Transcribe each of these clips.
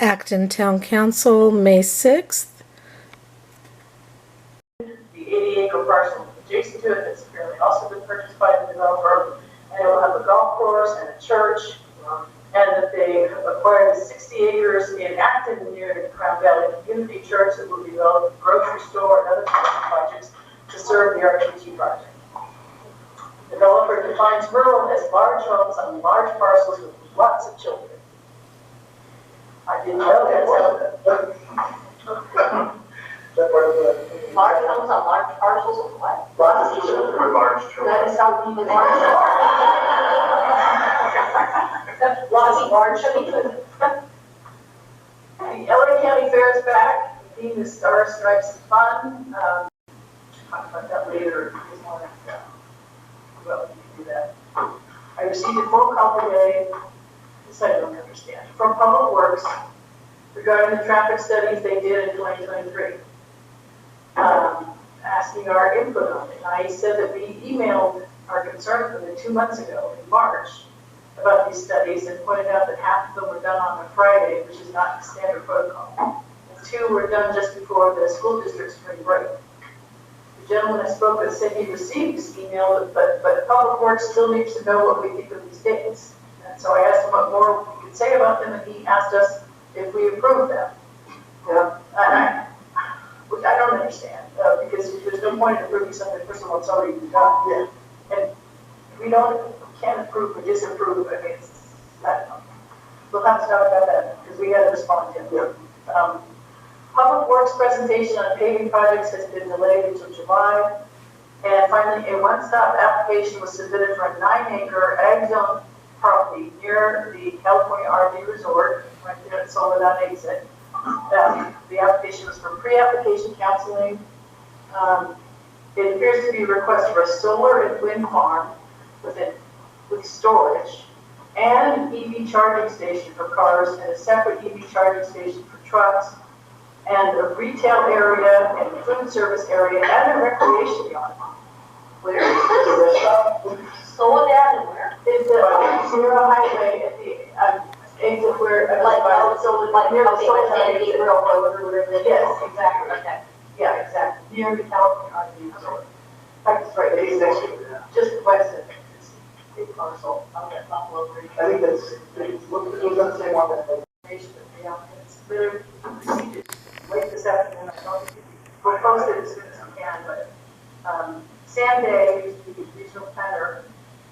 Acton Town Council, May 6th. The 80-acre parcel adjacent to it that's apparently also been purchased by the developer, and it will have a golf course and a church, and that they acquired 60 acres in Acton near the Crown Valley Community Church that will develop a grocery store and other projects to serve the RTT project. The developer defines rural as large homes on large parcels with lots of children. I didn't know that's how large homes on large parcels of what? Lots of children with large children. That is how we define it. Lots of large children. The LA County Fair is back. The theme is Star Stripes and Fun. Talk about that later. Well, we can do that. I received a phone call today. This I don't understand. From Public Works regarding the traffic studies they did in 2023. Asking our input on it. And I said that we emailed our concern from 2 months ago in March about these studies and pointed out that half of them were done on a Friday, which is not standard protocol. And 2 were done just before the school district's spring break. The gentleman I spoke with said he received this email, but Public Works still needs to know what we think of these dates. And so I asked him what more we could say about them, and he asked us if we approve them. Which I don't understand, because there's no point in approving something first of all it's already been done. Yeah. And we can't approve or disapprove. I mean, I don't know. We'll have to talk about that because we had to respond to it. Yeah. Public Works presentation on paving projects has been delayed until July. And finally, a one-stop application was submitted for a 9-acre ag zone property near the California RV Resort, right there at Soledad exit. The application was for pre-application counseling. It appears to be a request for a solar and wind farm with storage and an EV charging station for cars and a separate EV charging station for trucks and a retail area and a food service area and a recreation yard. Where is this? Soledad and where? It's a Sierra Highway at the exit where near the Soledad Railroad or whatever it is. Yes, exactly. Okay. Yeah, exactly. Near the California RV Resort. That's right. Just west of this big parcel on that Buffalo Bridge. I think that's, it was that same one that They're proceeded late this afternoon. I don't think we'll post it as soon as we can, but Sam Day, who's the regional planner,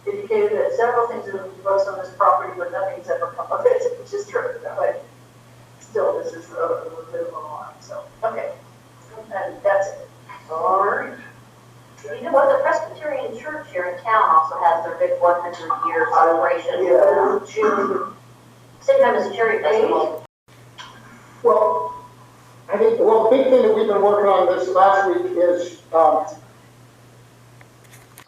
indicated that several things have been proposed on this property, but nothing's ever come of it, which is true. But still, this is a little bit of an alarm. So, okay. And that's it. All right. You know what, the Presbyterian Church here in town also has their big 100-year celebration. Yeah. June. Same time as the Cherry Festival. Well, I think, the big thing that we've been working on this last week is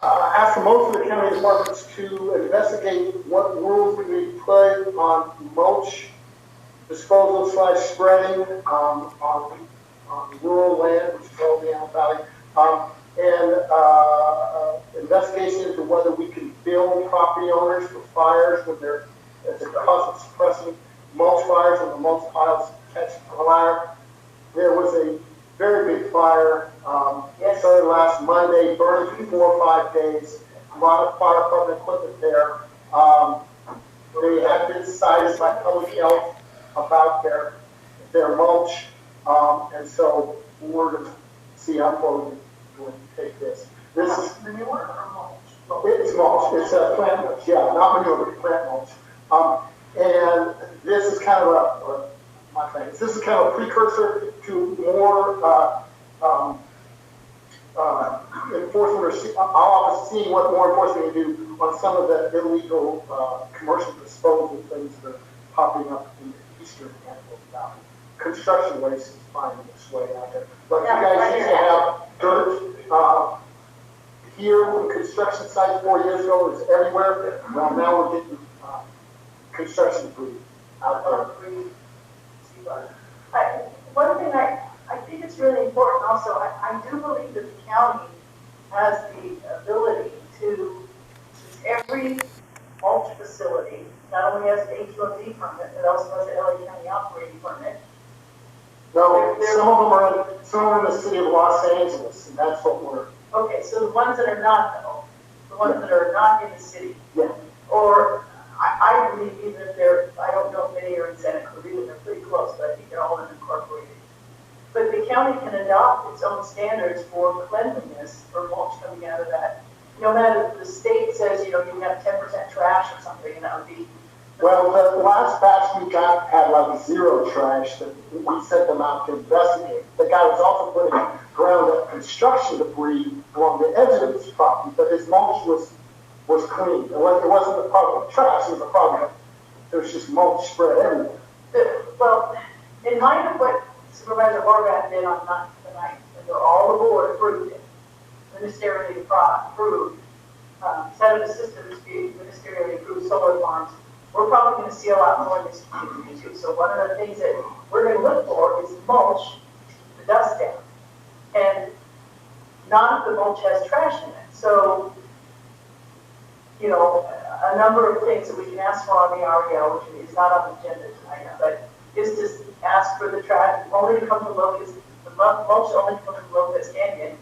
asking most of the county departments to investigate what rules we need to put on mulch disposal / spreading on rural land, which is all the Antelope Valley, and investigation into whether we can bill property owners for fires when they're as a cause of suppressing mulch fires and the mulch piles catch fire. There was a very big fire, started last Monday, burned for 4 or 5 days, a lot of fire department equipment there. They have been cited by public health about their mulch, and so we're going to see how far we can take this. This is manure or mulch? It's mulch. It's a plant mulch. Yeah, not manure, but plant mulch. And this is kind of this is kind of a precursor to more enforcement, or our office seeing what more enforcement we do on some of the illegal commercial disposal things that are popping up in the eastern Antelope Valley. Construction waste is finding its way out there. But you guys used to have dirt here from construction sites 4 years ago. It was everywhere. Well, now we're getting construction debris out there. One thing I think it's really important also, I do believe that the county has the ability to, every mulch facility not only has the H1B permit, but also has the LA County operating permit. No, some are in the city of Los Angeles, and that's what we're, Okay, so the ones that are not, though, the ones that are not in the city, yeah. or I believe even if they're, I don't know if many are in Santa Clarita, they're pretty close, but I think they're all unincorporated. But the county can adopt its own standards for cleanliness for mulch coming out of that. No matter, the state says, you have 10% trash or something, and that would be. Well, the last batch we got had like zero trash that we sent them out to investigate. The guy was also putting ground up construction debris along the edge of his property, but his mulch was clean. It wasn't a problem of trash, it was a problem of there was just mulch spread everywhere. Well, in light of what Supervisor Horvath did on the night, and all the board approved it, ministerially approved, set of the systems being ministerially approved solar farms, we're probably going to see a lot more in this community too. So one of the things that we're going to look for is mulch, the dust down, and none of the mulch has trash in it. So, a number of things that we can ask for on the REL, which is not on the agenda tonight, but is to ask for the trash only to come from Locust, the mulch only to come from Locust Canyon,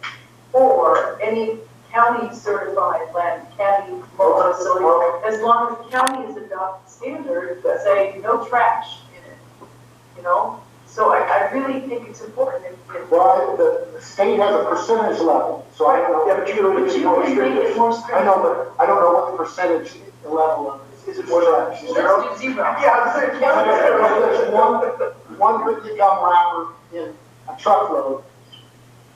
or any county certified land, county mulch facility, as long as the county has adopted standards that say no trash in it, So I really think it's important if Well, the state has a percentage level, so I don't know. Yeah, but you can make it more strict. I know, but I don't know what the percentage level of it is. Is it more trash? Let's do zero. Yeah, I'm saying There's one written gum wrapper in a truckload.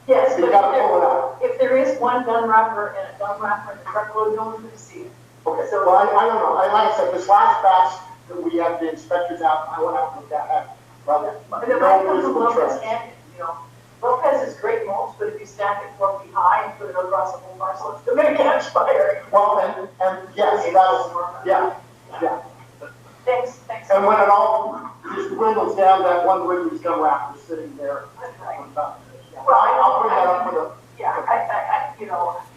Yes, You gotta pull it out. if there is one gun wrapper and a gun wrapper in the truckload, no one's going to see it. Okay, so well, I don't know. Like I said, this last batch that we had the inspectors out, I went out and looked at that. Well, And it might come from Lopez Canyon, Lopez is great mulch, but if you stack it 4 feet high and put it across the whole parcel, it's going to catch fire. Well, and yes, yeah. Thanks. And when it all just dwindles down, that one wooden gum wrapper is sitting there on top. Well, I'll bring that up for the. Yeah,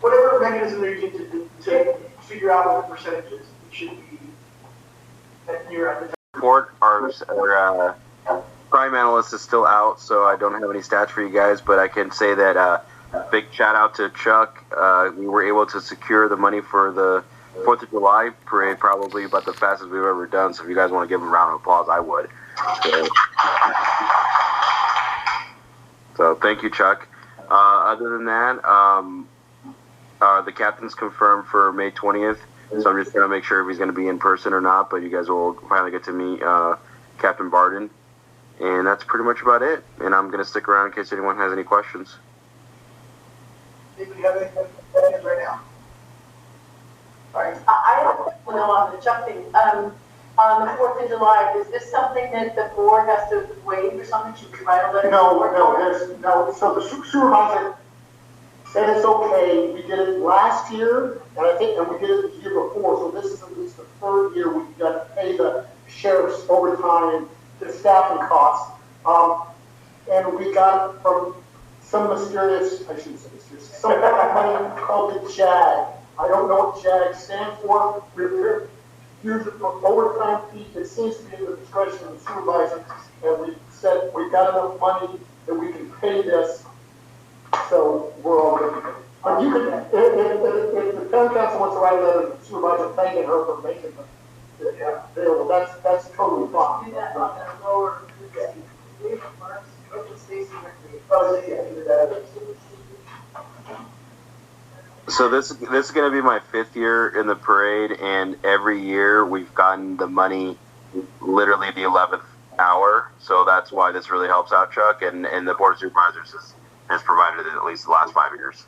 Whatever mechanism they're using to figure out what the percentages, it should be at the report. Our crime analyst is still out, so I don't have any stats for you guys, but I can say that big shout out to Chuck. We were able to secure the money for the 4th of July parade, probably about the fastest we've ever done, so if you guys want to give him a round of applause, I would. So thank you, Chuck. Other than that, the captain's confirmed for May 20th, so I'm just going to make sure if he's going to be in person or not, but you guys will finally get to meet Captain Barden. And that's pretty much about it. And I'm going to stick around in case anyone has any questions. Anybody have any questions right now? I don't know on the Chuck thing. On the 4th of July, is this something that the board has to waive or something? Should we write a letter? No. So the supervisor said it's okay. We did it last year, and we did it the year before. So this is at least the 3rd year we've got to pay the sheriff's overtime, the staffing costs. And we got it from some mysterious, I shouldn't say mysterious, some company called the JAG. I don't know what JAG stands for. We're use it for overtime fee. It seems to be in the discretion of the supervisor. And we said we've got enough money that we can pay this. So we're all good. But you can, if the town council wants to write a letter to the supervisor thanking her for making it available, that's totally fine. Do that on the lower. So this is going to be my 5th year in the parade, and every year we've gotten the money literally the 11th hour. So that's why this really helps out, Chuck, and the board of supervisors has provided it at least the last 5 years.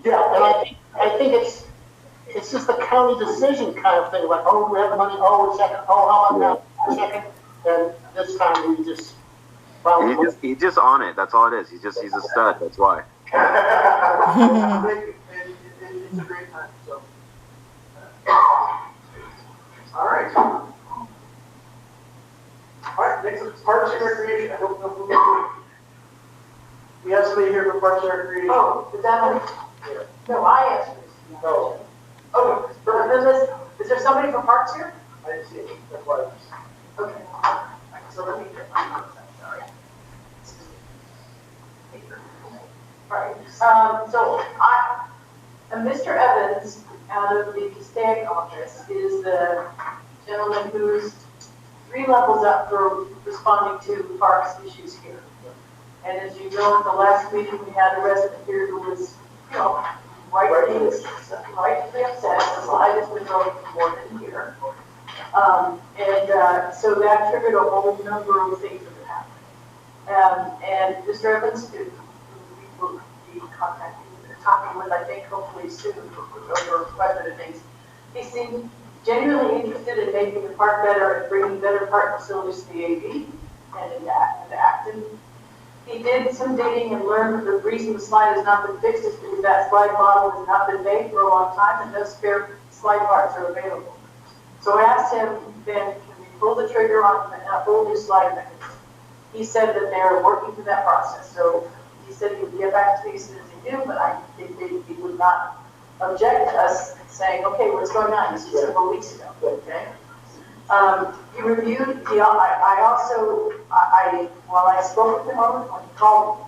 Yeah, and I think it's just a county decision kind of thing. Like, oh, do we have the money? Oh, we're checking. Oh, how about now? We're checking. And this time we just. He's just on it. That's all it is. He's a stud. That's why. It's a great time. So, all right. Next is Parks and Recreation. I don't know if we have somebody here for Parks and Recreation. Oh, is that on? No, I asked for this. No. Oh, is there somebody from Parks here? I I didn't see it, that's why I was. Okay, so let me get my notes, I'm sorry. All right, so Mr. Evans, out of the Castaic office, is the gentleman who's 3 levels up for responding to parks issues here. And as you know, at the last meeting, we had a resident here who was, rightly upset, the slide has been going for more than a year. So that triggered a whole number of things that happened. And Mr. Evans, we will be talking with, I think, hopefully soon, over quite a bit of things. He seemed genuinely interested in making the park better and bringing better park facilities to the AV and into Acton. He did some digging and learned that the reason the slide has not been fixed is because that slide model has not been made for a long time and no spare slide parts are available. So I asked him, then, can we pull the trigger on a whole new slide mechanism? He said that they're working through that process. So he said he would get back to me as soon as he do, but I think he would not object to us saying, okay, what's going on? This was several weeks ago, okay? He reviewed, while I spoke with him when he called me,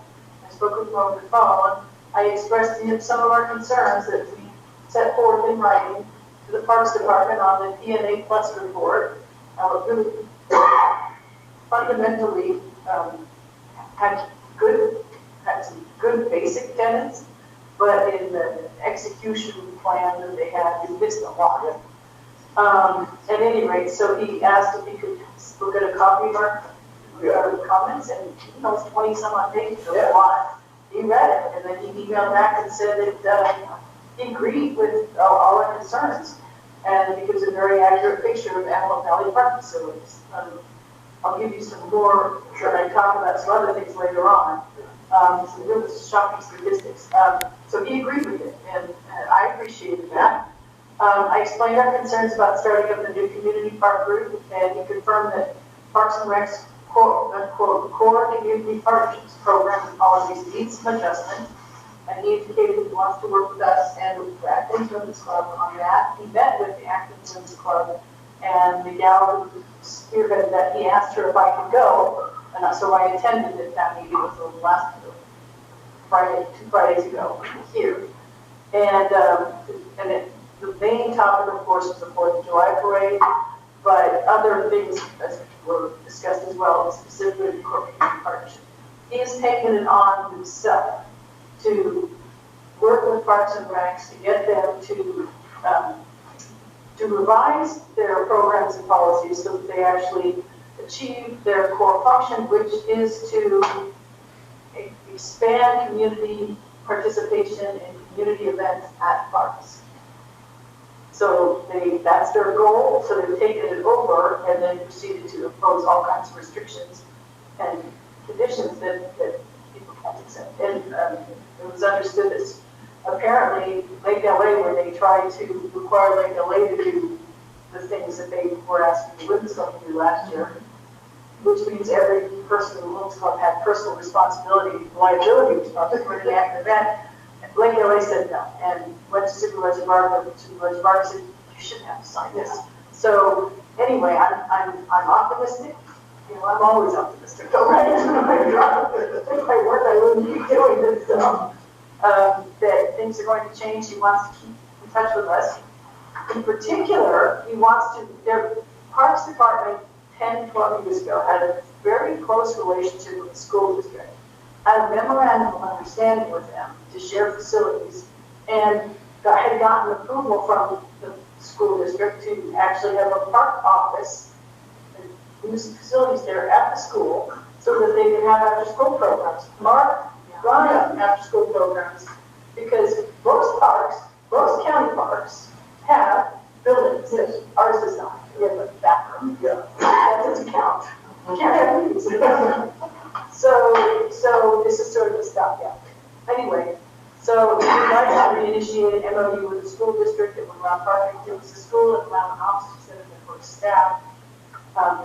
I spoke with him over the phone, I expressed to him some of our concerns that we set forth in writing to the Parks Department on the PNA Plus report. Really fundamentally had some good basic tenets, but in the execution plan that they had, we missed a lot. At any rate, so he asked if he could look at a copy of our comments, and it's 20 some odd pages, a lot. He read it, and then he emailed back and said that he agreed with all our concerns, and it gives a very accurate picture of Antelope Valley Park facilities. I'll give you some more when I talk about some other things later on. Some really shocking statistics. So he agreed with it, and I appreciated that. I explained our concerns about starting up the new community park group, and he confirmed that Parks and Rec's quote, core community partnerships program and policies needs some adjustment, and he indicated he wants to work with us and with the Acton Women's Club on that. He met with the Acton Women's Club, and the gal who spearheaded that, he asked her if I could go, and so I attended that meeting with the last Friday, 2 Fridays ago here, and the main topic, of course, was the 4th of July parade, but other things were discussed as well, specifically the corporate partnership. He has taken it on himself to work with Parks and Recs to get them to revise their programs and policies so that they actually achieve their core function, which is to expand community participation in community events at parks. So that's their goal, so they've taken it over and then proceeded to impose all kinds of restrictions and conditions that people can't accept. And it was understood that apparently Lake LA, where they tried to require Lake LA to do the things that they were asking the Women's Club to do last year, which means every person in the Women's Club had personal responsibility, liability responsibility for the active event. Lake LA said no, and went to Supervisor Barker. Supervisor Barker said, you shouldn't have to sign this. So anyway, I'm optimistic. I'm always optimistic, though, right? If I work, I wouldn't be doing this. That things are going to change. He wants to keep in touch with us. In particular, he wants to, their Parks Department 10, 12 years ago had a very close relationship with the school district. Had a memorandum of understanding with them to share facilities, and had gotten approval from the school district to actually have a park office and use facilities there at the school so that they can have after-school programs. Run after-school programs, because most parks, most county parks have buildings that ours does not. We have a bathroom. Yeah. That doesn't count. You can't have these. So this is sort of a stopgap. Anyway, so we'd like to reinitiate an MOU with the school district that would allow parking activities to school and allow an office to for staff.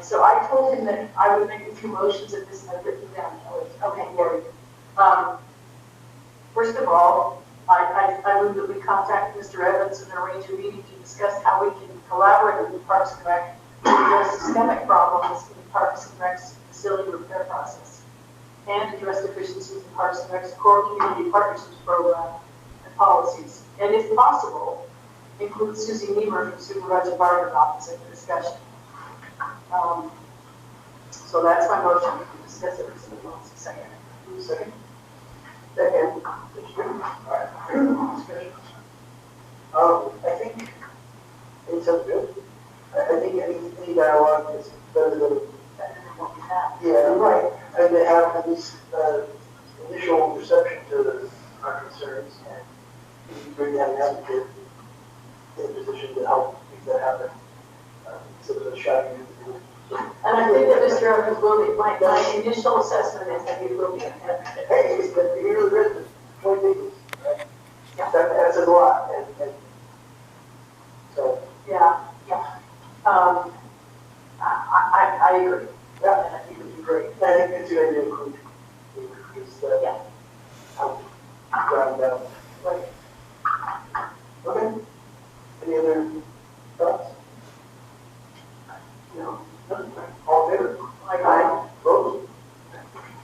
So I told him that I would make a few motions at this, and I've written down. Okay, worried. First of all, I move that we contact Mr. Evans and arrange a meeting to discuss how we can collaborate with the Parks and Rec to address systemic problems in Parks and Rec's facility repair process, and address deficiencies in Parks and Rec's core community partnerships program and policies, and if possible, include Susie Niemer from Supervisor Barber's office in the discussion. So that's my motion. We can discuss it. Somebody wants a second. Second. Second. All right. Discussion. I think it sounds good. I think any dialogue is better than, What we have. yeah, right. And to have at least initial reception to our concerns, and we can bring that advocate in a position to help make that happen. Instead of shouting. And I think that Mr. Evans will be, my initial assessment is that he will be. Hey, he's been really written 20 pages, right? Yeah. That says a lot, and so. Yeah. I agree. Yeah. And I think it would be great. I think it's a good idea to include, because Yeah. how ground down. Right. Okay. Any other thoughts? No. All in favor? Aye. Opposed?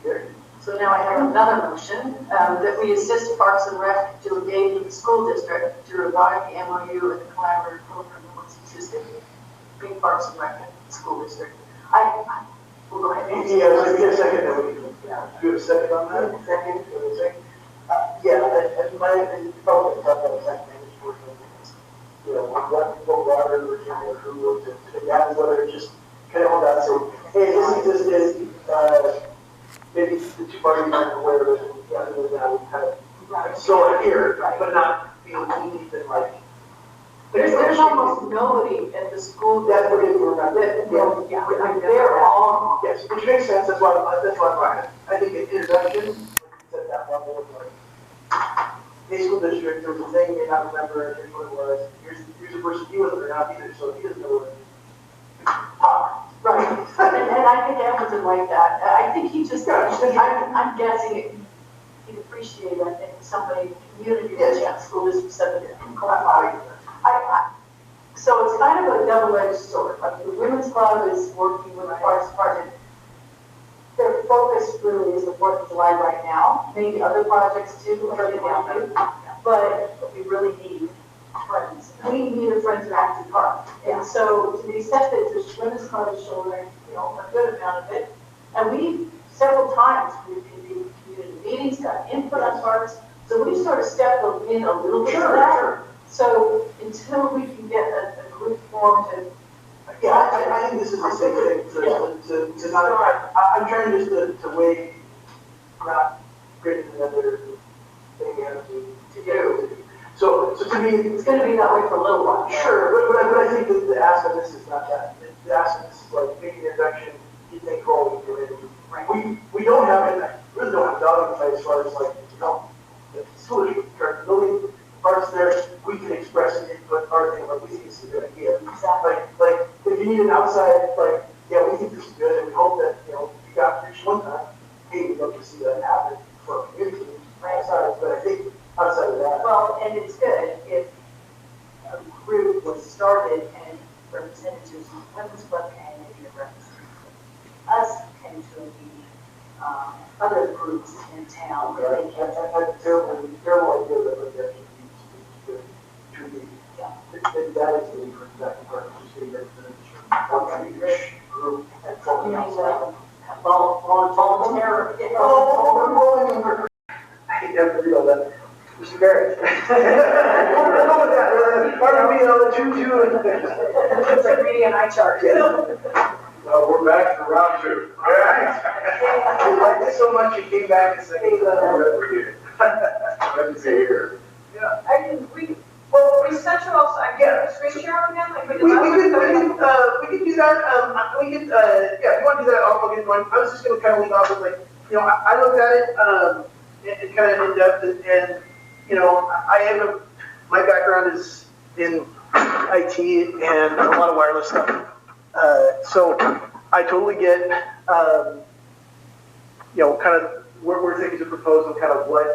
Carried. So now I have another motion, that we assist Parks and Rec to engage with the school district to revive the MOU and the collaborative program that was existing between Parks and Rec and the school district. We'll go ahead and. Yeah, let me get a second, then we can, Yeah. do you have a second on that? Second, yeah, and my, probably talk about second, you know, what people brought in Virginia, who moved to that, whether it just kind of hold out, say, hey, this existed, maybe the two parties aren't aware of it, and yeah, it was now, we kind of, so here, but not being deep and like. There's almost nobody at the school. That's what it was, They're all. yes, which makes sense, that's why I think an introduction, at that level of like, hey, school district, there was a thing, you may not remember, here's what it was, here's a person, he wasn't around either, so he doesn't know what. Right, and I think Emerson like that. I think he just, I'm guessing he'd appreciate, I think, somebody in the community that the school district said that. So it's kind of a double-edged sword. Like the Women's Club is working with the Parks Department. Their focus really is the 4th of July right now. Maybe other projects too, but we really need friends. We need a Friends of Acton Park. And so to the extent that the Women's Club is shouldering, a good amount of it. And we, several times, we've convened community meetings, got input on parks. So we've sort of stepped in a little bit of that. So until we can get a group formed and. Yeah, I think this is the same thing, to not, I'm trying just to weigh, not creating another thing we have to do. So to me, It's gonna be that way for a little while. sure, but I think that the ask of this is not that. The ask of this is like making the introduction, you think, oh, we do it. Right. We don't have it, really don't have dog in the fight as far as like, the school district, current building, parts there, we can express an input, our thing, like, we think it's a good idea. Exactly. Like, if you need an outside, like, yeah, we think this is good, and we hope that, you got reached one time, hey, we'd love to see that happen for our community. Right. But I think outside of that. Well, and it's good if a group was started and representatives of the Women's Club came, maybe a representative of us came to a meeting, other groups in town. where they can- Terrible idea that like that should be, that is the for that part, just getting representatives from each group and from You the mean, outside. volunteer. I hate to have to read all that. Mr. Barrett. We're going with that. RBL 2-2. It's like reading an eye chart. We're back for round two. All right. You liked it so much, you came back and said, hey, Glad to be here. We sent you also, I Yeah. can screen share again, like we did We last could do time. that, yeah, if you want to do that, I'll get going. I was just gonna kind of lead off with like, I looked at it, and kind of in depth, and my background is in IT and a lot of wireless stuff. So I totally get, kind of where things are proposed and kind of what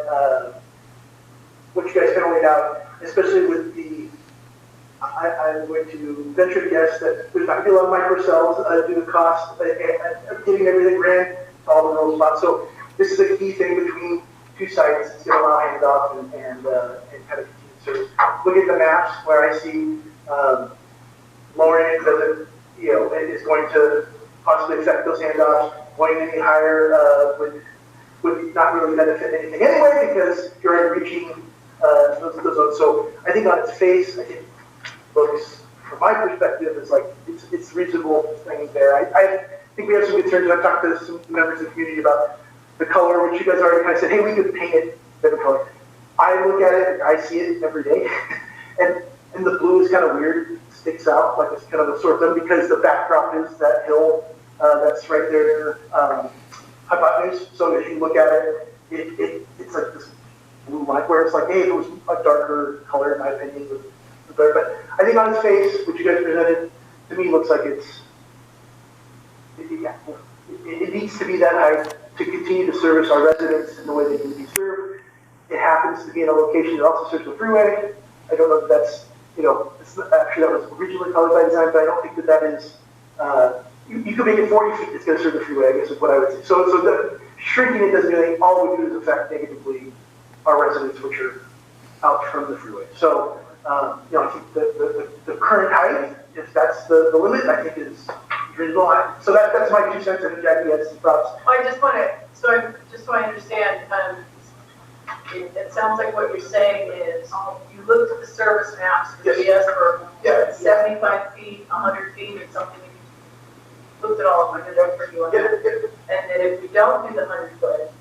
you guys kind of laid out, especially with the I'm going to venture to guess that there's not going to be a lot of microcells due to cost and getting everything ran to all the little spots. So this is a key thing between two sites. It's going to allow handoff and kind of continue service. Look at the maps where I see lowering it doesn't, it is going to possibly affect those handoffs. Going any higher would not really benefit anything anyway because you're already reaching those zones. So I think on its face, I think looks, from my perspective, is like it's reasonable things there. I think we have some concerns. I've talked to some members of the community about the color, which you guys already kind of said, hey, we could paint it different color. I look at it, I see it every day, and the blue is kind of weird. It sticks out like it's kind of a sore thumb because the backdrop is that hill that's right there, hypotenuse. So if you look at it, it's like this blue line where it's like, hey, if it was a darker color, in my opinion, it would be better. But I think on its face, what you guys presented, to me looks like it needs to be that height to continue to service our residents in the way they need to be served. It happens to be in a location that also serves the freeway. I don't know if that's, actually that was originally colored by design, but I don't think that is, you could make it 40 feet, it's going to serve the freeway, I guess is what I would say. So the shrinking it doesn't do anything. All it would do is affect negatively our residents, which are out from the freeway. So, I think the current height, if that's the limit, I think is reasonable. So that's my 2 cents, and Jackie has some thoughts. I just want to, just so I understand, it sounds like what you're saying is you looked at the service maps for GS for 75 feet, 100 feet, or something. You looked at all of them, I did that for you. And then if we don't do the 100 foot,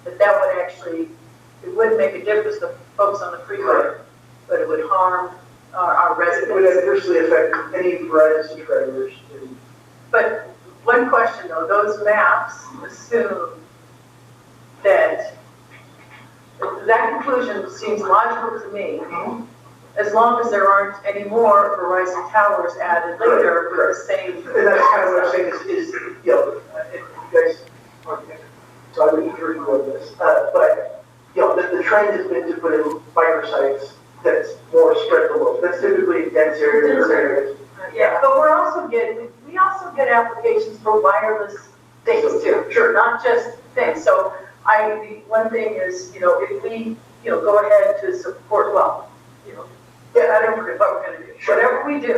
that would actually, it wouldn't make a difference to folks on the freeway, but it would harm our residents. It would adversely affect any Verizon subscribers. But one question though, those maps assume that conclusion seems logical to me, as long as there aren't any more Verizon towers added later with the same. And that's kind of what I'm saying is if you guys, so I would encourage you on this, but the trend has been to put in microsites that's more spread the load. That's typically dense areas. Yeah, but we also get applications for wireless things too. Sure, not just things. So one thing is, if we, go ahead to support, I don't forget what we're going to do. Sure. Whatever we do,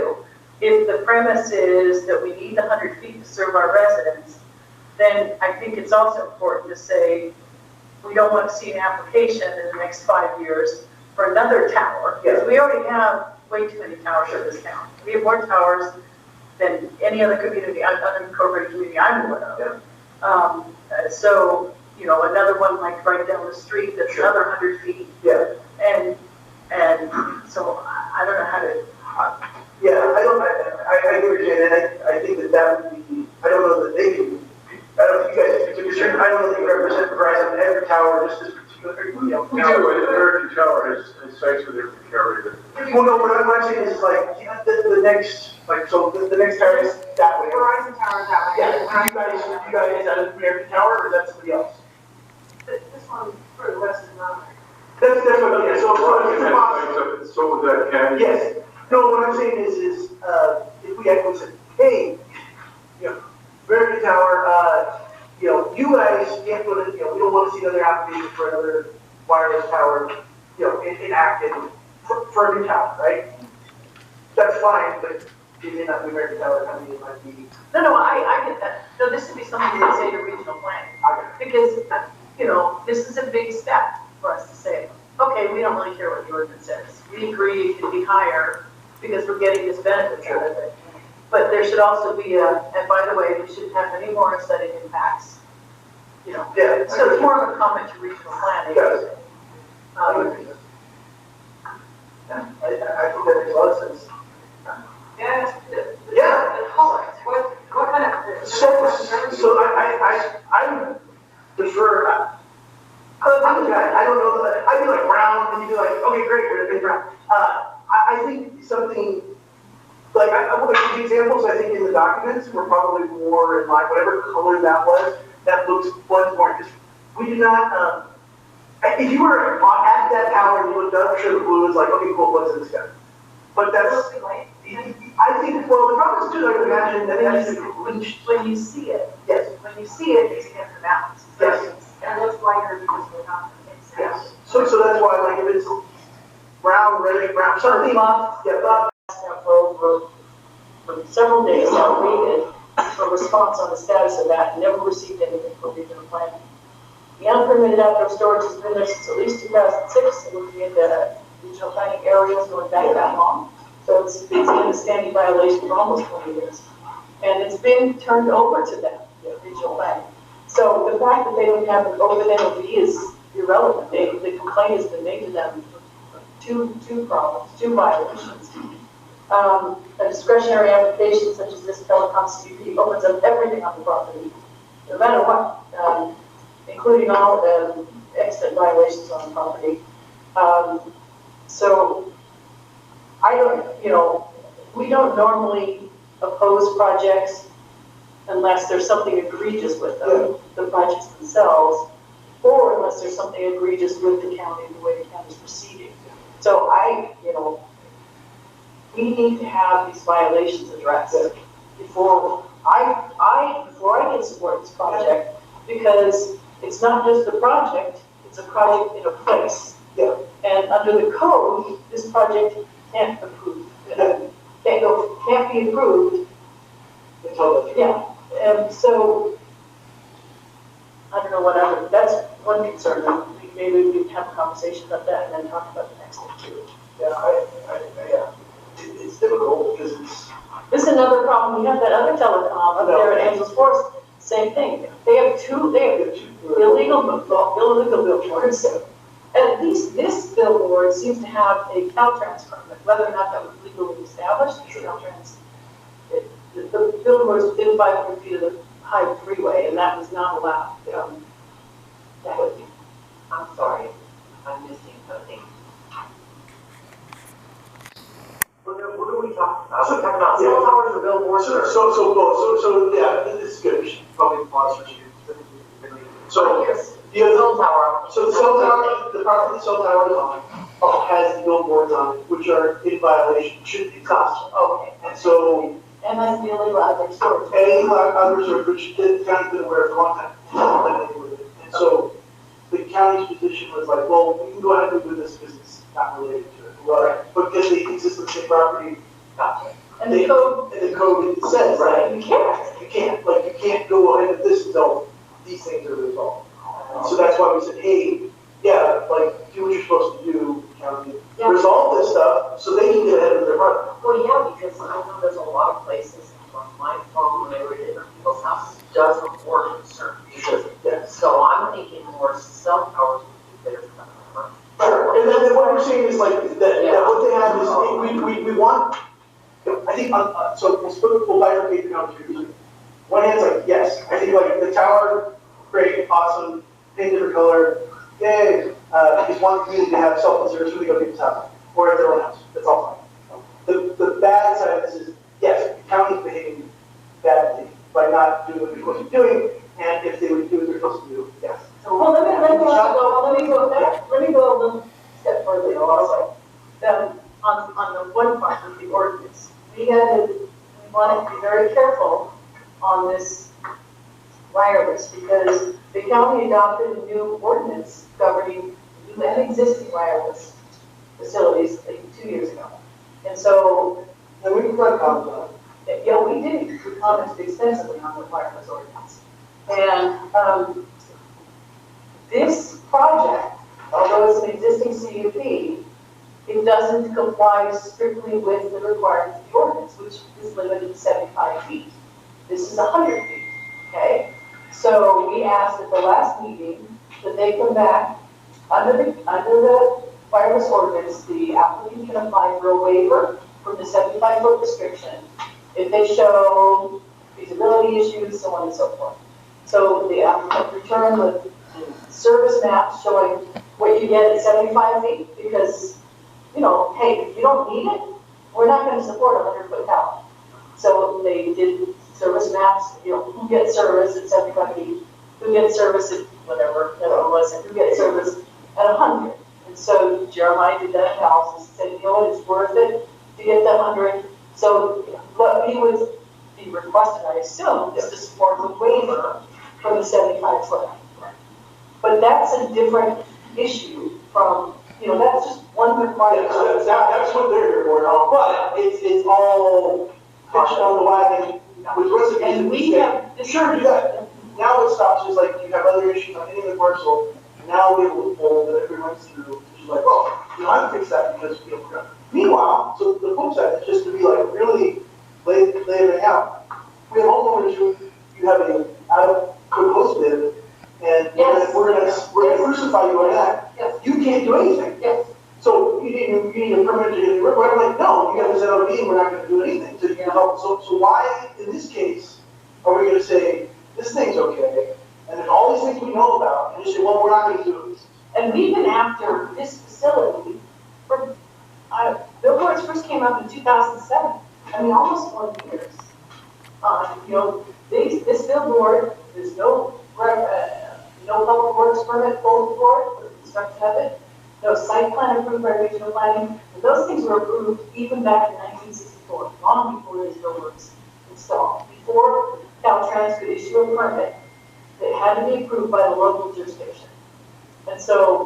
if the premise is that we need the 100 feet to serve our residents, then I think it's also important to say we don't want to see an application in the next 5 years for another tower, because we already have way too many towers in this town. We have more towers than any other community, unincorporated community I'm aware of. So, another one like right down the street that's another 100 feet. Yeah. And so I don't know how to. I understand, and I think that would be, I don't know that they can, I don't think you guys can concern, I don't know that you represent Verizon every tower, just this particular, We do, American Tower has sites with different carriers. Well, no, what I'm saying is like, the next, the next tower is that way. Verizon Tower is that way. Yeah, you guys out of American Tower, or is that somebody else? This one for the rest is not. That's what, yeah, so So with that, can. yes. No, what I'm saying is if we actually said, hey, American Tower, you guys can't put it, we don't want to see another application for another wireless tower, enacted for a new tower, right? That's fine, but it may not be American Tower, I mean, it might be. No, I get that. No, this would be something you would say to regional planning. Because, this is a big step for us to say, okay, we don't really care what the ordinance says. We agree it can be higher because we're getting this benefit out of it. But there should also be and by the way, we shouldn't have any more aesthetic impacts. Yeah. So it's more of a comment to regional planning. Yes. I think that makes a lot of sense. Yeah. Yeah. The colors, what kind of? So I would prefer, I'm a guy, I don't know that, I'd be like brown, and you'd be like, okay, great, we're gonna be brown. I think something, like, I want to give you examples, I think in the documents, we're probably more in line, whatever color that was, that looks much more, because we do not, if you were at that tower and you looked up, sure, the blue is like, okay, cool, what's in the sky? But that's, I think, well, the problem is too, I can imagine, that that's, When you see it, yes, it's in the mountains. yes, And it looks lighter because we're not in the same. yes. So that's why, like, if it's brown, reddish, brown, something, yeah, but That road for several days now, waited for a response on the status of that, never received anything from regional planning. The unpermitted outdoor storage has been there since at least 2006, looking at the regional planning areas going back that long. So it's been a standing violation for almost 20 years. And it's been turned over to them, regional planning. So the fact that they don't have an open NOV is irrelevant. The complaint has been made to them for two problems, two violations. A discretionary application such as this telecom CUP opens up everything on the property, no matter what, including all extant violations on the property. So I don't, we don't normally oppose projects unless there's something egregious with them, the projects themselves, or unless there's something egregious with the county, the way the county's proceeding. So we need to have these violations addressed before I can support this project, because it's not just a project, it's a project in a place. Yeah. And under the code, this project can't approve. Can't be approved. Yeah. So I don't know what other, that's one concern. Maybe we can have a conversation about that and then talk about the next one too. Yeah, it's difficult because it's. This is another problem. We have that other telecom up there at Angels Forest. Same thing. They have two illegal billboards. At least this billboard seems to have a Caltrans permit. Whether or not that was legally established, it's Caltrans. The billboard's within 500 feet of the high freeway, and that was not allowed. That would be. I'm sorry, I'm missing something. What are we talking about? We're talking about cell towers or billboards? So, yeah, this is good. We should probably pause for you. So, Cell tower. So the cell tower, the property the cell tower is on, has the billboards on it, which are in violation, should be cost. Okay. And so, And that's the illegal outdoor storage. any unreserved, which the county's been aware for a long time. And so, the county's position was like, well, we can go ahead and do this because it's not related to it. Right. But because they exist on the same property. Gotcha. And the code. And the code says, Right, you can't. you can't go ahead with this until these things are resolved. And so that's why we said, hey, yeah, like, do what you're supposed to do, county, resolve this stuff so they can get ahead of their part. Well, yeah, because I know there's a lot of places on my phone when they were in people's houses doesn't work in certain areas. Yeah. So I'm thinking more cell towers would be better for them. Sure. And then what we're saying is like that what they have is we want. I think so. We'll bifurcate the conversation. One hand's like yes, I think like the tower, great, awesome, paint different color, yay. Because one community to have cell phone service when they go to people's house or at their own house. That's all fine. The bad side of this is yes, the county's behaving badly by not doing what they're supposed to be doing, and if they would do what they're supposed to do, yes. Well, let me go a little step further also. On the one part of the ordinance, we wanted to be very careful on this wireless because the county adopted a new ordinance governing new and existing wireless facilities like 2 years ago. And so, And we can put comments on it. yeah, we did. We commented extensively on the wireless ordinance. And this project, although it's an existing CUP, it doesn't comply strictly with the requirements of the ordinance, which is limited to 75 feet. This is 100 feet, okay? So we asked at the last meeting that they come back under the wireless ordinance, the applicant can apply for a waiver from the 75-foot restriction if they show feasibility issues, so on and so forth. So the applicant returned with service maps showing what you get at 75 feet because, hey, if you don't need it, we're not going to support a 100-foot tower. So they did service maps, who gets service at 75 feet, who gets service at whatever that it was, and who gets service at 100. And so Jeremiah did that analysis and said, it's worth it to get the 100. So what he would be requested, I assume, is to support the waiver for the 75 foot. But that's a different issue from, that's just one requirement. That's what they're here for, but it's all pitched on the wagon with recipes. And we have. Sure, do that. Now it stops, just like you have other issues on any of the parcel, now we have a loophole that everyone runs through, which is like, well, I can fix that because, meanwhile, so the flip side is just to be like, really lay everything out. We have homeowners who, you have a out of code host bid, and we're gonna crucify you on that. Yes. You can't do anything. Yes. So you need a permit to get the report. I'm like, no, you gotta set out a meeting, we're not gonna do anything to help. So why, in this case, are we gonna say, this thing's okay, and then all these things we know about, and you say, well, we're not gonna do it. And we've been after this facility for, billboards first came up in 2007. I mean, almost 20 years. This billboard, there's no public works permit pulled for it, for the construction of it, no site plan approved by regional planning, and those things were approved even back in 1964, long before these billboards installed. Before Caltrans could issue a permit, it had to be approved by the local jurisdiction. And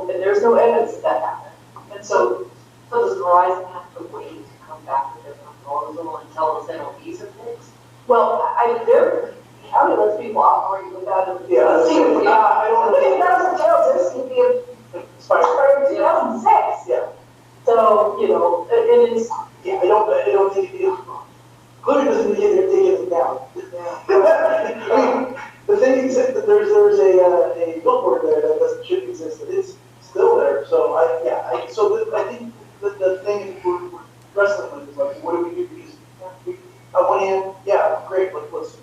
there's no evidence that happened. And so does Verizon have to wait to come back with their proposal until the NOVs are fixed? well, county lets people operate without a. Yeah, I don't know. 2012, this could be expired in 2006. Yeah. So, it is. Yeah, I don't think it, clearly doesn't indicate they're taking it down. I mean, the thing is that there's a billboard there that shouldn't exist, but it's still there. So I think the thing we're wrestling with is like, what do we do? Because on one hand, yeah, great, let's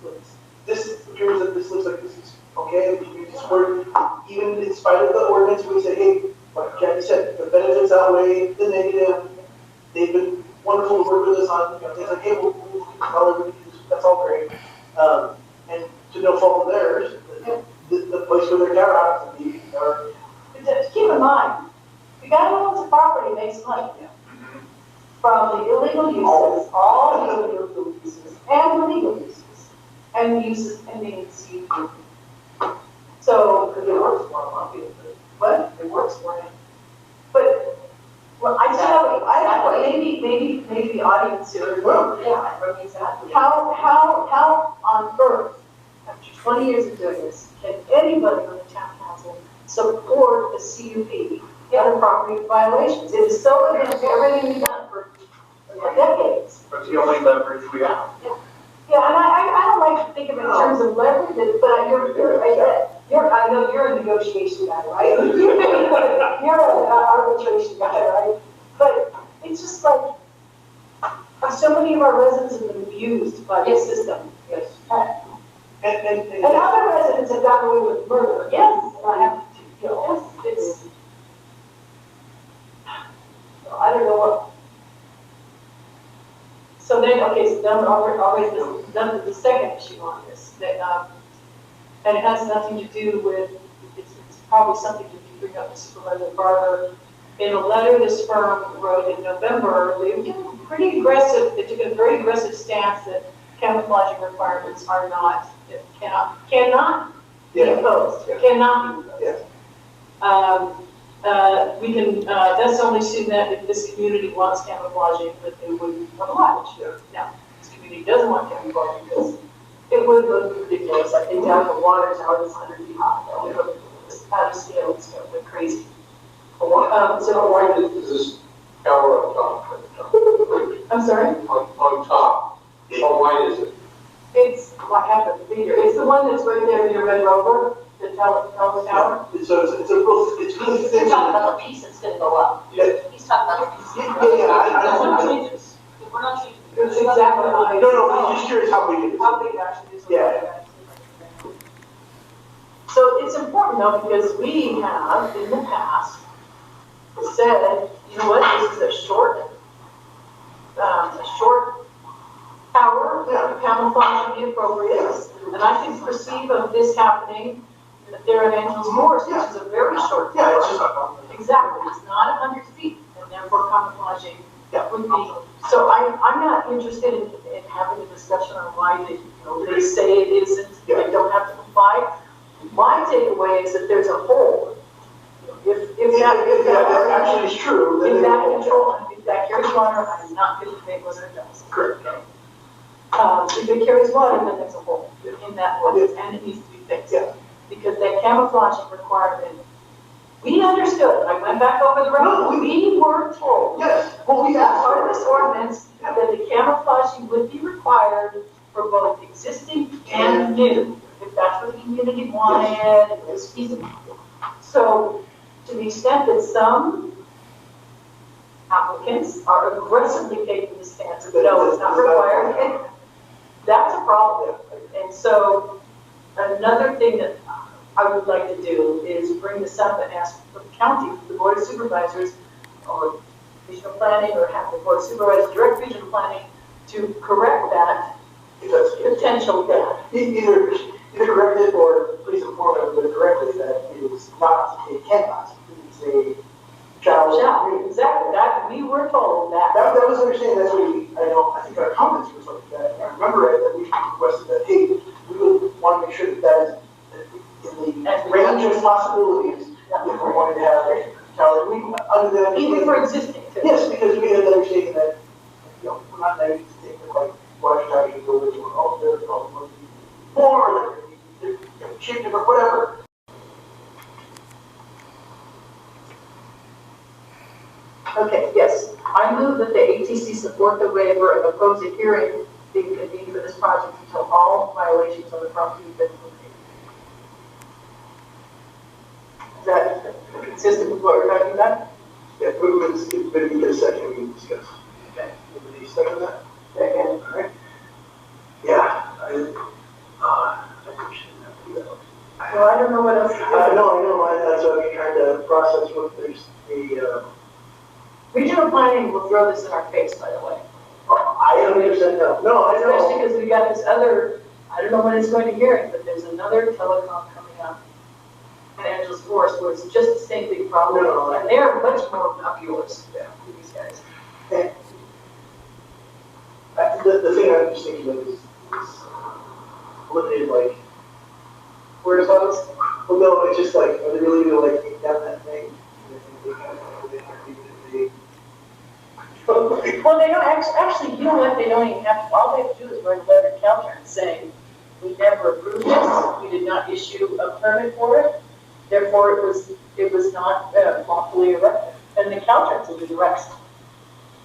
this appears that this looks like this is okay, the community support, even in spite of the ordinance, we say, hey, like Jackie said, the benefits outweigh the negative. They've been wonderful to work with us on, things like, hey, we'll that's all great. And to no fault of theirs, the place where their tower happens to be, or. Just keep in mind, the guy who owns the property makes money from the illegal uses, all the illegal uses, and the legal uses, and uses pending CUP. So, It works for them, what? it works for him. But, well, maybe the audience here, Yeah, exactly. how on earth, after 20 years of doing this, can anybody on the town council support a CUP and a property violations? It is so against everything we've done for decades. That's the only leverage we have. Yeah, and I don't like to think of it in terms of leverage, but I know you're a negotiation guy, right? You're an arbitration guy, right? But it's just like, so many of our residents have been abused by this system. Yes. And other residents have gotten away with murder. Yes. And I have to, it's, I don't know what. So then, okay, so then I'll raise the second issue on this, that, and it has nothing to do with, it's probably something to bring up to Supervisor Barber. In a letter this firm wrote in November, they were pretty aggressive, they took a very aggressive stance that camouflaging requirements are not, cannot be imposed, cannot be imposed. We can, that's only assume that if this community wants camouflaging, that they would oblige. Now, this community doesn't want camouflaging because it would look ridiculous. I think down the water tower is 100 feet high. That would look out of scale, it's going to look crazy. So why is this tower on top? I'm sorry? On top. How wide is it? It's, what happened, it's the one that's right there near Red Rover, the tower. So it's really You're thin. talking about the piece that's gonna go up. Yeah. He's talking about the piece. I We're not don't know. changing. We're not changing. It's exactly what I. No, I'm just curious how big it is. How big it actually is. Yeah. So it's important though, because we have in the past said, you know what, this is a short tower, camouflage would be appropriate. And I can perceive of this happening at there at Angels Moors, which is a very short tower. Yeah, it's just not. Exactly, it's not 100 feet, and therefore camouflaging would be, so I'm not interested in having a discussion on why they say it isn't, they don't have to comply. My takeaway is that there's a hole. If that actually is true, then if they that will- control, if that carries water, I'm not going to debate whether it does. Correct. If it carries water, then there's a hole in that ordinance, and it needs to be fixed. Yeah. Because that camouflaging requirement, we understood, I went back over the No, road, we were told. Yes, well, we That's asked part for of this ordinance, that the camouflaging would be required for both existing and new, if that's what the community wanted, and it was feasible. So, to the extent that some applicants are aggressively taking the stance that no, it's not required, that's a problem. And so, another thing that I would like to do is bring this up and ask the county, the board of supervisors, or regional planning, or have the board of supervisors direct regional planning to correct that if that's the case. potential gap. Either correct it or please inform everybody correctly that it is not, it cannot, it's a challenge. Yeah, exactly, that, we were told that. That was understanding, that's what we, I think our comments were something that, I remember it, that we requested that, hey, we would want to make sure that that is in the range of possibilities if we're going to have a tower. We, under the. Even for existing too. Yes, because we had the understanding that, we're not naive to think that like, water towers should go with, oh, there's probably more, they're cheap, or whatever. Okay, yes. I move that the ATC support the waiver and oppose a hearing being convened for this project until all violations on the property have been eliminated. Is that consistent with what we're talking about? Yeah, maybe we get a second, we can discuss. Okay. Anybody second that? Second. All right. Yeah, I appreciate that. Well, I don't know what else to I do. know, that's what I'm trying to process what there's the, Regional planning will throw this in our face, by the way. I understand that. No, I know. Especially because we got this other, I don't know when it's going to hearing, but there's another telecom coming up in Angeles Forest where it's just the same big problem. No. And they're much more up yours, these guys. The thing I'm just thinking of is limited, like, Word opposed? well, no, it's just like, are they really gonna like take down that thing? Well, they don't, actually, you know what, they don't even have to, all they have to do is write a letter to Caltrans saying, we never approved this, we did not issue a permit for it, therefore it was not lawfully erected. And the Caltrans will do the rest.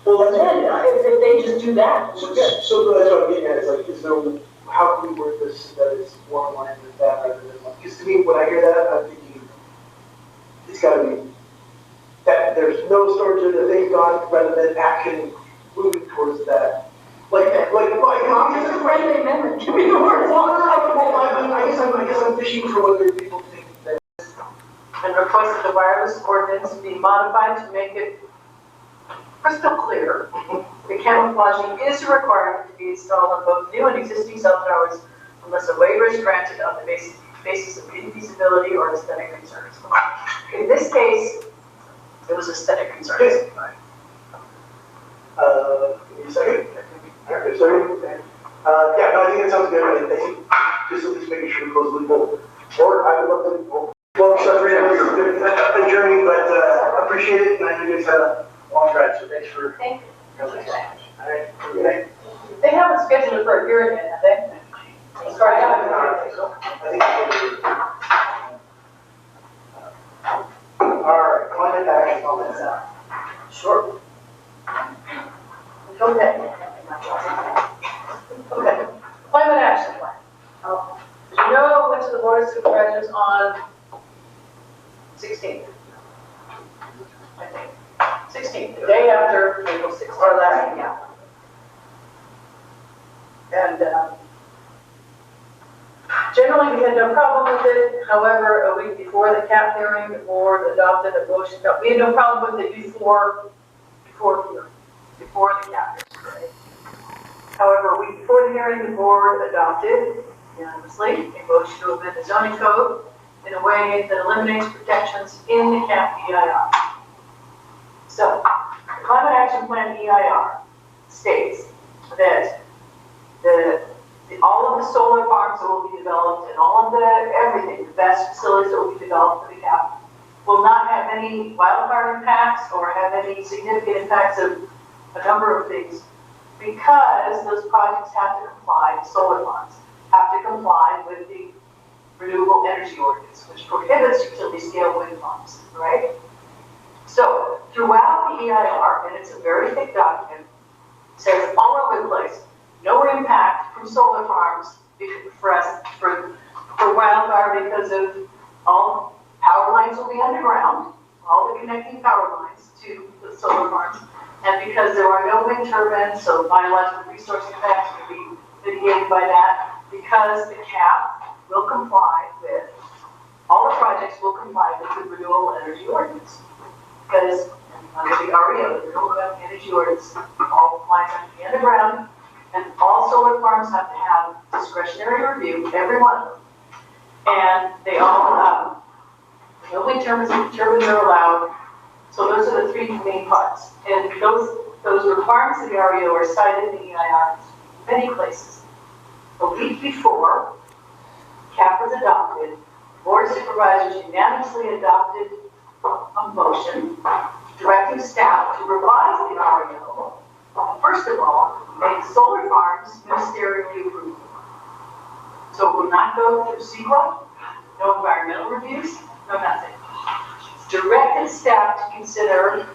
Well, And then, if they just do that, we're good. So that's what I'm getting at, is like, is there, how can we word this so that it's more in line with that rather than, like, because to me, when I hear that, I'm thinking, it's gotta be, that there's no storage of the thing gone, rather than action moving towards that. It's a friendly amendment, give me the word. I guess I'm fishing for whether people think that. And request that the wireless ordinance be modified to make it crystal clear. The camouflaging is a requirement to be installed on both new and existing cell towers unless a waiver is granted on the basis of infeasibility or aesthetic concerns. In this case, it was aesthetic concerns. Give me a second. Okay, so, yeah, no, I think it sounds good. I think just at least making sure we close the loophole. Or I would love to, well, sorry, a journey, but appreciate it. And I know you guys had a long ride, so thanks for. Thank you. All right, good night. They haven't scheduled it for a hearing yet, have they? Sorry, I haven't. I think all right, climate action on that. Sure. Okay. Okay, climate action plan. As you know, I went to the board of supervisors on 16th. I think, 16th, the day after April 6th, or last, yeah. And generally, we had no problem with it. However, a week before the CAP hearing, the board adopted a motion. We had no problem with it before the CAP hearing. However, a week before the hearing, the board adopted unanimously a motion to amend the zoning code in a way that eliminates protections in the CAP EIR. So, Climate Action Plan EIR states that all of the solar farms that will be developed and all of everything, the best facilities that will be developed for the capital, will not have any wildfire impacts or have any significant impacts of a number of things, because those projects have to comply, solar farms have to comply with the Renewable Energy Ordinance, which prohibits utility scale wind farms, right? So throughout the EIR, and it's a very thick document, it says all over the place, no impact from solar farms for wildfire, because of all power lines will be underground, all the connecting power lines to the solar farms, and because there are no wind turbines, so biological resource impacts will be mitigated by that, because the CAP will comply with, all the projects will comply with the Renewable Energy Ordinance. Because under the REO, the Renewable Energy Ordinance, all the lines have to be underground, and all solar farms have to have discretionary review, every one of them. And they all, no wind turbines are allowed. So those are the three main parts. And those requirements of the REO are cited in the EIR in many places. A week before CAP was adopted, the Board of Supervisors unanimously adopted a motion directing staff to revise the REO. First of all, make solar farms ministerially approved. So it will not go through CEQA, no environmental reviews, no nothing. Directed staff to consider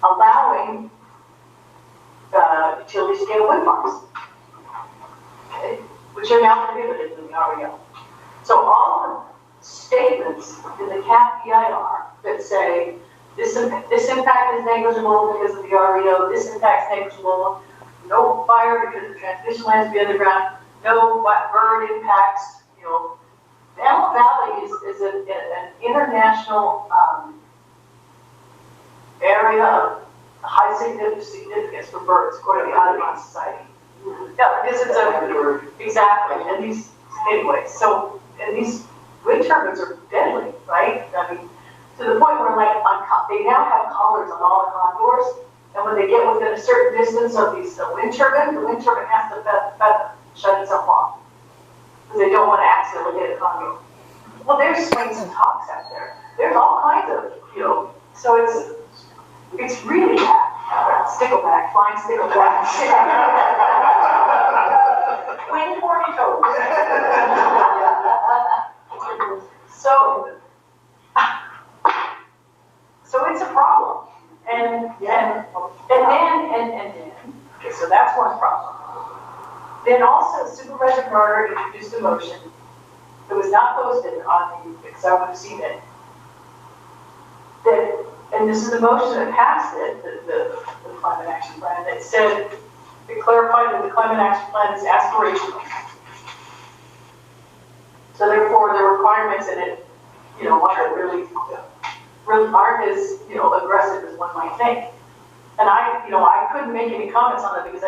allowing utility scale wind farms, okay, which are now prohibited in the REO. So all the statements in the CAP EIR that say this impact is negligible because of the REO, this impact is negligible, no fire because the transmission lines be underground, no bird impacts, you know. The Antelope Valley is an international area of high significance for birds, according to the Audubon Society. Yeah, because it's exactly, and these, anyway, so, and these wind turbines are deadly, right? I mean, to the point where, like, they now have collars on all the condors, and when they get within a certain distance of the wind turbine has to shut itself off, because they don't want to accidentally hit a condor. Well, there's swings and tops out there. There's all kinds of, you know, so it's really bad. Stickleback, flying stickleback. Wind tornadoes. So it's a problem. And then, okay, so that's one problem. Then also, Supervisor Carter introduced a motion that was not posted on the, because I would have seen it, that, and this is the motion that passed it, the Climate Action Plan, that said, it clarified that the Climate Action Plan is aspirational. So therefore, the requirements in it, you know, aren't really aren't as, you know, aggressive as one might think. And I couldn't make any comments on it because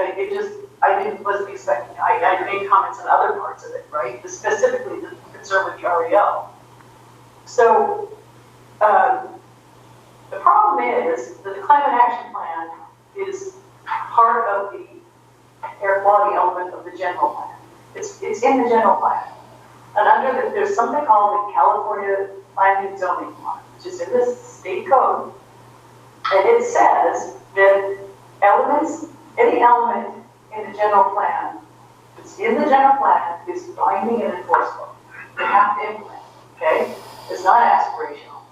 wasn't expecting. I made comments on other parts of it, right? Specifically the concern with the REO. So the problem is that the Climate Action Plan is part of the air quality element of the general plan. It's in the general plan. And there's something called the California Planning and Zoning Law, which is in this state code. And it says that any element in the general plan, that's in the general plan, is binding and enforceable. You have to implement, okay? It's not aspirational.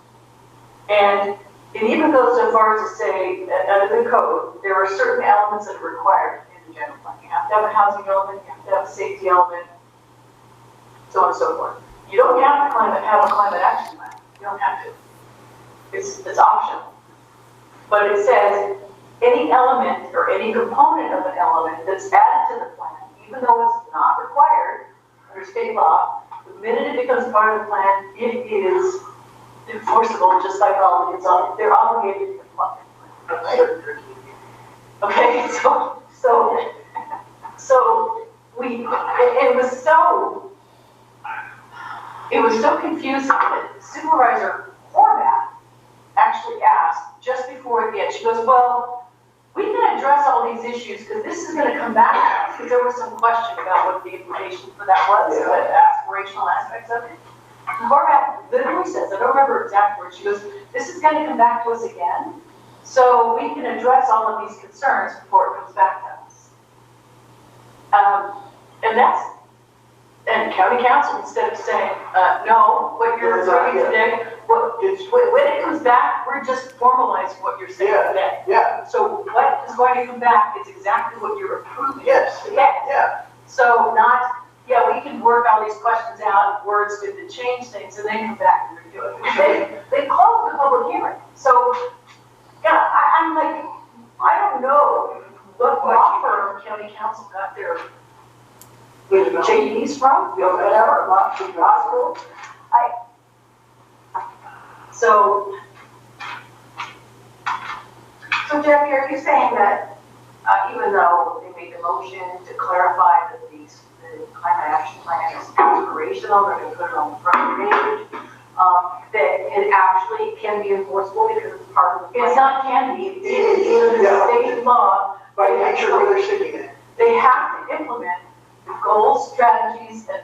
And it even goes so far as to say that under the code, there are certain elements that are required in the general plan. You have to have a housing element, you have to have a safety element, so on and so forth. You don't have to have a climate action plan. You don't have to. It's optional. But it says any element or any component of an element that's added to the plan, even though it's not required under state law, the minute it becomes part of the plan, it is enforceable, just like all of it's they're obligated to comply. Right? Okay, so it was so confusing that Supervisor Horvath actually asked just before the end. She goes, well, we can address all these issues, because this is gonna come back to us, because there was some question about what the implication for that was, the aspirational aspects of it. Horvath literally says, I don't remember exact words, she goes, this is gonna come back to us again, so we can address all of these concerns before it comes back to us. And county council, instead of saying, no, what you're saying today, when it comes back, we're just formalizing what you're saying today. Yeah. So what is going to come back is exactly what you're approving. Yes. Today. Yeah. So we can work all these questions out, words to change things, and then come back and redo it. They called the public hearing. So, yeah, I'm like, I don't know what law firm county council got their JDs from, whatever, hospital. So Jackie, are you saying that even though they made the motion to clarify that the climate action plan is aspirational, they're going to put it on the front page, that it actually can be enforceable because it's part of the plan? It's not can be, it is state law. By nature, where they're sticking it. They have to implement the goals, strategies, and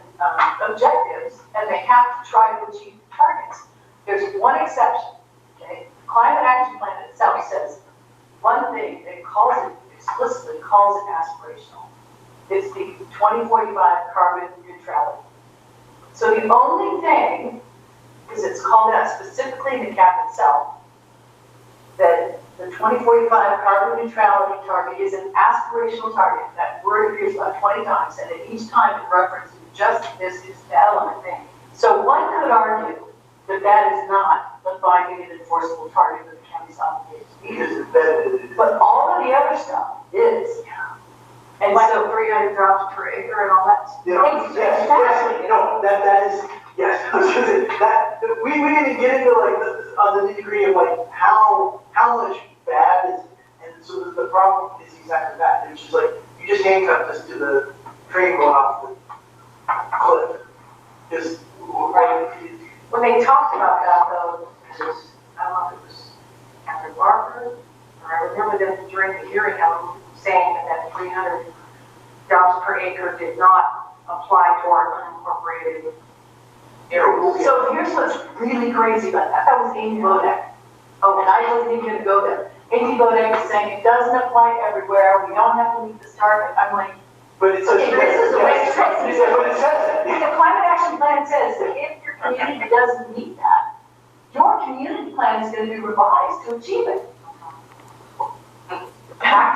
objectives, and they have to try to achieve targets. There's one exception, okay? The climate action plan itself says one thing, it explicitly calls it aspirational. It's the 2045 carbon neutrality. So the only thing, because it's called out specifically in the cap itself, that the 2045 carbon neutrality target is an aspirational target. That word appears about 20 times, and at each time it references just this element thing. So one could argue that that is not the binding and enforceable target that the county's obligated to meet. But all of the other stuff is. And like so 300 drops per acre and all that. Exactly. No, that is, yes. That, we didn't get into like the nitty-gritty of like how much bad is, and so the problem is exactly that. It's just like, you just handcuffed us to the train going off the cliff. Just, when they talked about that though, I don't know if it was Captain Barker, or I remember them during the hearing saying that 300 jobs per acre did not apply to our unincorporated area. So here's what's really crazy about that. That was Amy Bodek. Oh, and I wasn't even going to go there. Amy Bodek is saying it doesn't apply everywhere. We don't have to meet this target. I'm like, but it says, okay, this is the way it says. But it says The climate action plan says that if your community doesn't meet that, your community plan is going to be revised to achieve it. Our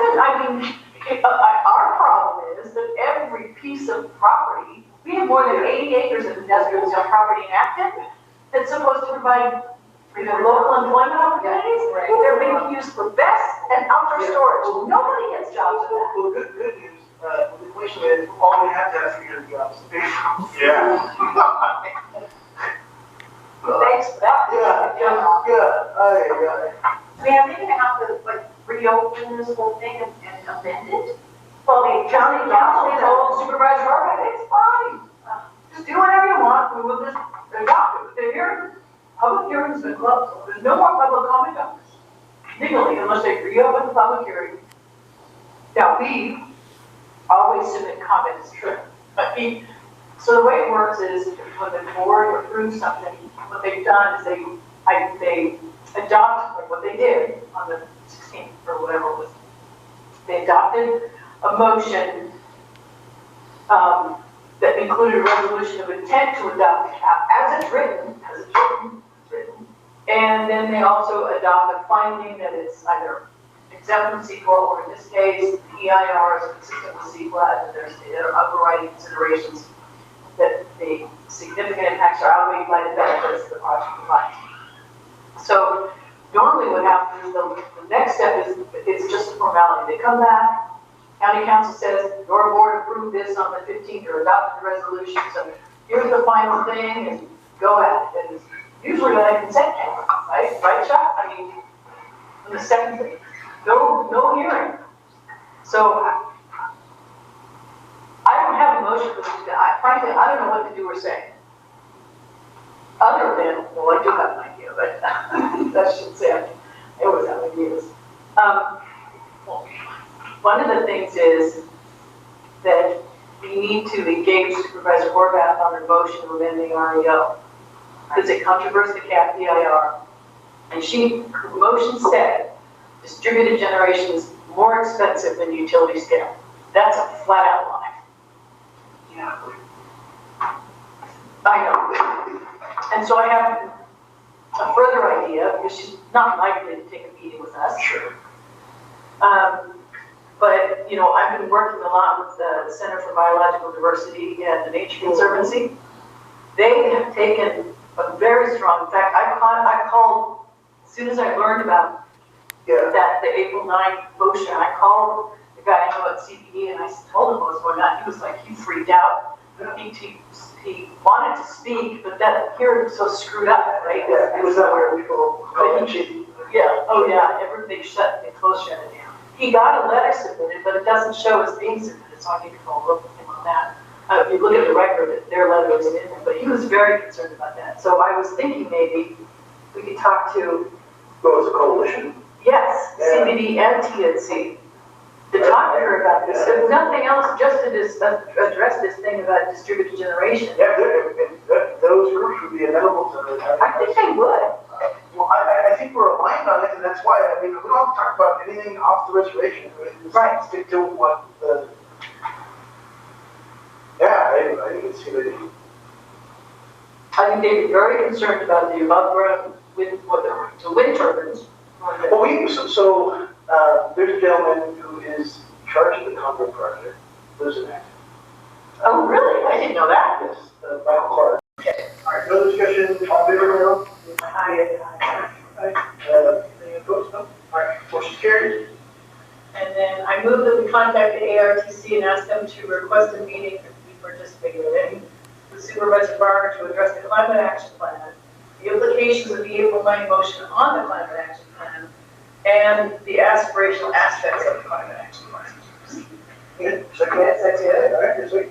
problem is that every piece of property, we have more than 80 acres of industrial zone property in Acton that's supposed to provide local employment opportunities. They're being used for best and outdoor storage. Nobody gets jobs in that. Well, good news. The question is, all we have to have 300 jobs. Yeah. Thanks for that. Man, they're gonna have to like reopen this whole thing and amend it? Well, the county council told Supervisor Horvath, it's fine. Just do whatever you want. We will just adopt it. The hearing, public hearing's been closed. There's no more public comment on this. Legally, unless they reopen the public hearing. Now, we always submit comments, true. But so the way it works is when the board approves something, what they've done is they adopt what they did on the 16th or whatever it was. They adopted a motion that included a resolution of intent to adopt the cap as it's written, and then they also adopt a finding that it's either exempt from CEQA, or in this case, EIR is consistent with CEQA, and there's overriding considerations that the significant impacts are outweighed by the benefits the project provides. So normally what happens is the next step is it's just a formality. They come back, county council says, your board approved this on the 15th or adopted the resolution, so here's the final thing, and go at it. And it's usually on a consent calendar, right? Right, Chuck? I mean, on the second thing, no hearing. So I don't have a motion for this. Frankly, I don't know what to do or say. Other than, well, I do have an idea, but I shouldn't say I always have ideas. Well, One of the things is that we need to engage Supervisor Horvath on her motion to amend the REO. Because it covers the DIR. And her motion said, distributed generation is more expensive than utility scale. That's a flat out lie. Yeah. I know. And so I have a further idea, because she's not likely to take a meeting with us. Sure. But, you know, I've been working a lot with the Center for Biological Diversity and the Nature Conservancy. They have taken a very strong, in fact, I called, as soon as I learned about that, the April 9th motion, I called the guy I know at CPD and I told him what was going on. He was like, he freaked out. He wanted to speak, but that hearing was so screwed up, right? Yeah, it was not where people. Yeah, oh yeah, everything they closed shut it down. He got a letter submitted, but it doesn't show as being submitted, so I need to go look with him on that. If you look at the record, their letter isn't in there, but he was very concerned about that. So I was thinking maybe we could talk to. Oh, it's a coalition? Yes, Yeah. CBD and TNC. To talk to her about this, if nothing else, just to address this thing about distributed generation. Yeah, those groups would be amenable to it. I think they would. Well, I think we're aligned on it, and that's why, I mean, we don't have to talk about anything off the reservation. Right. Stick to what the, yeah, I think it's gonna be. I think they'd be very concerned about the above ground the wind turbines. Well, there's a gentleman who is in charge of the Congo project, lives in Acton. Oh, really? I didn't know that. Yes, Michael Clark. Okay, all right, no discussion, all in favor, no? Aye. Any opposed, no? All right, motion carried. And then I move that we contact the ARTC and ask them to request a meeting that we participated in with Supervisor Barber to address the climate action plan, the implications of the April 9 motion on the climate action plan, and the aspirational aspects of the climate action plan. Second. That's it. All right,